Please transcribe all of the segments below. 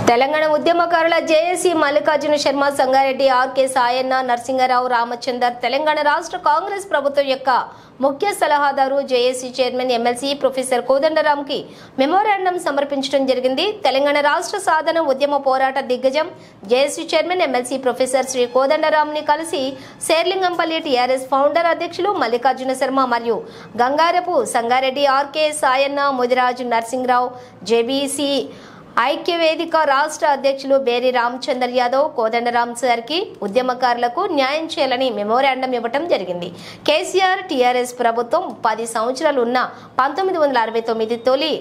తెలంగాణ ఉద్యమకారుల JAC Mallikarjuna Sharma, Sangareddy, RK Sayanna, Narasingarao, Ramachandar Telangana రాష్ట్ర కాంగ్రెస్ ప్రభుత్వం యొక్క ముఖ్య సలహాదారు, జేఏసీ చైర్మన్, ఎమ్మెల్సీ ప్రొఫెసర్ కోదండరాంకి మెమోరాండం సమర్పించడం జరిగింది. తెలంగాణ రాష్ట్ర సాధన ఉద్యమ పోరాట దిగ్గజం JAC chairman, MLC professor Shri కోదండరాంని కలిసి శేర్లింగంపల్లి టీఆర్ఎస్ ఫౌండర్ అధ్యక్షులు మల్లికార్జున శర్మ మరియు గంగారపు సంగారెడ్డి, ఆర్కే సాయన్న, ముదిరాజు నరసింగరావు, జేబీసీ ఐక్యవేదిక రాష్ట్ర అధ్యక్షులు బేరి రామచందర్ యాదవ్ కోదండరాం సార్కి ఉద్యమకారులకు న్యాయం చేయాలని మెమోరాండం ఇవ్వటం జరిగింది. కేసీఆర్ టీఆర్ఎస్ ప్రభుత్వం 10 సంవత్సరాలు ఉన్న 1969 తొలి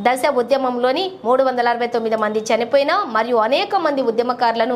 దశ ఉద్యమంలోని 369 మంది చనిపోయినా మరియు అనేక మంది ఉద్యమకారులను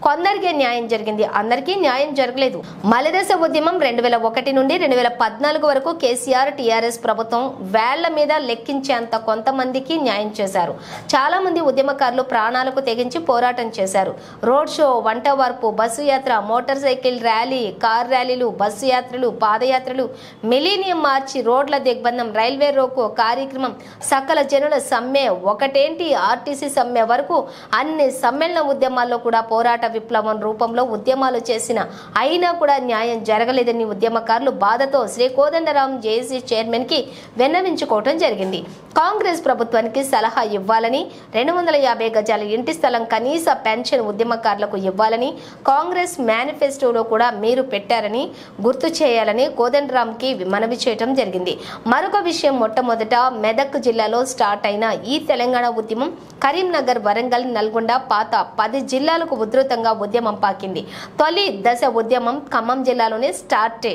కొందరికే న్యాయం జరిగింది, అందరికీ న్యాయం జరగలేదు. మలిదశ ఉద్యమం 2001 నుండి 2014 వరకు కేసీఆర్ టీఆర్ఎస్ ప్రభుత్వం వేళ్ల మీద లెక్కించేంత కొంతమందికి న్యాయం చేశారు. చాలా మంది ఉద్యమకారులు ప్రాణాలకు తెగించి పోరాటం చేశారు. రోడ్ షో, వంట వార్పు, బస్సు యాత్ర, మోటార్ సైకిల్ ర్యాలీ, కార్ ర్యాలీలు, బస్సు యాత్రలు, పాదయాత్రలు, మిలీనియం మార్చి, రోడ్ల దిగ్బంధం, రైల్వే రోకో కార్యక్రమం, సకల సమ్మె, ఒకటేంటి ఆర్టీసీ సమ్మె వరకు అన్ని సమ్మేళన ఉద్యమాల్లో కూడా పోరాట విప్లవం రూపంలో ఉద్యమాలు చేసిన అయినా కూడా న్యాయం జరగలేదని ఉద్యమకారులు బాధతో శ్రీ కోదండరాం జేఏసీ చైర్మన్ కి విన్నవించుకోవడం జరిగింది. కాంగ్రెస్ ప్రభుత్వానికి సలహా ఇవ్వాలని, 250 గజాల ఇంటి స్థలం కనీస పెన్షన్ ఉద్యమకారులకు ఇవ్వాలని కాంగ్రెస్ మేనిఫెస్టోలో కూడా మీరు పెట్టారని గుర్తు చేయాలని కోదండరాంకి మనవి చేయడం జరిగింది. మరొక విషయం, మొట్టమొదట మెదక్ జిల్లాలో స్టార్ట్ అయిన ఈ తెలంగాణ ఉద్యమం కరీంనగర్, వరంగల్, నల్గొండ, పాత 10 జిల్లాలకు ఉధృతంగా ఉద్యమం పాకింది. తొలి దశ ఉద్యమం ఖమ్మం జిల్లాలోనే స్టార్ట్,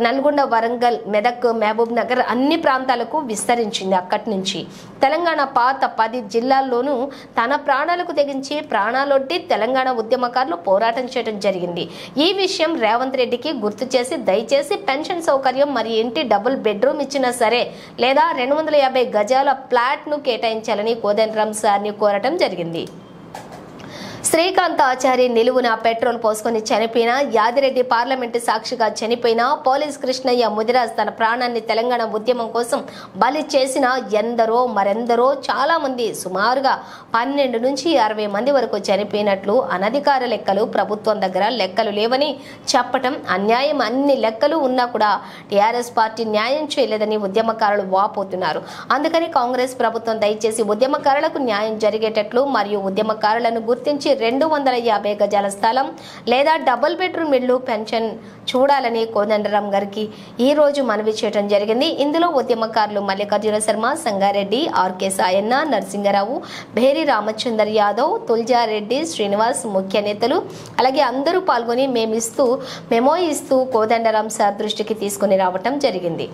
నల్గొండ, వరంగల్, మెదక్, మహబూబ్ నగర్ అన్ని ప్రాంతాలకు విస్తరించింది. అక్కడి నుంచి తెలంగాణ పాత 10 జిల్లాల్లోనూ తన ప్రాణాలకు తెగించి ప్రాణాలొడ్డి తెలంగాణ ఉద్యమకారులు పోరాటం చేయడం జరిగింది. ఈ విషయం రేవంత్ రెడ్డికి గుర్తు చేసి దయచేసి పెన్షన్ సౌకర్యం మరియు ఇంటి డబుల్ బెడ్రూమ్ ఇచ్చినా సరే లేదా 250 గజాల ఫ్లాట్ ను కేటాయించాలని కోదండరాం సార్ని కోరటం జరిగింది. శ్రీకాంత్ ఆచారి నిలువున పెట్రోల్ పోసుకొని చనిపోయిన, యాదిరెడ్డి పార్లమెంటు సాక్షిగా చనిపోయిన, పోలీస్ కృష్ణయ్య ముదిరాజ్ తన ప్రాణాన్ని తెలంగాణ ఉద్యమం కోసం బలి చేసిన ఎందరో మరెందరో చాలా మంది, సుమారుగా 12 నుంచి 60 మంది వరకు చనిపోయినట్లు అనధికార లెక్కలు, ప్రభుత్వం దగ్గర లెక్కలు లేవని చెప్పటం అన్యాయం. అన్ని లెక్కలు ఉన్నా కూడా టీఆర్ఎస్ పార్టీ న్యాయం చేయలేదని ఉద్యమకారులు వాపోతున్నారు. అందుకని కాంగ్రెస్ ప్రభుత్వం దయచేసి ఉద్యమకారులకు న్యాయం జరిగేటట్లు మరియు ఉద్యమకారులను గుర్తించి 250 గజాల స్థలం లేదా డబుల్ బెడ్రూమ్ ఇళ్లు, పెన్షన్ చూడాలని కోదండరాం గారికి ఈ రోజు మనవి చేయడం జరిగింది. ఇందులో ఉద్యమకారులు మల్లికార్జున శర్మ, సంగారెడ్డి, ఆర్కే సాయన్న, నరసింగరావు, బేరి రామచందర్ యాదవ్, తుల్జారెడ్డి, శ్రీనివాస్ ముఖ్య నేతలు అలాగే అందరూ పాల్గొని మెమో ఇస్తూ కోదండరాం సార్ దృష్టికి తీసుకుని రావటం జరిగింది.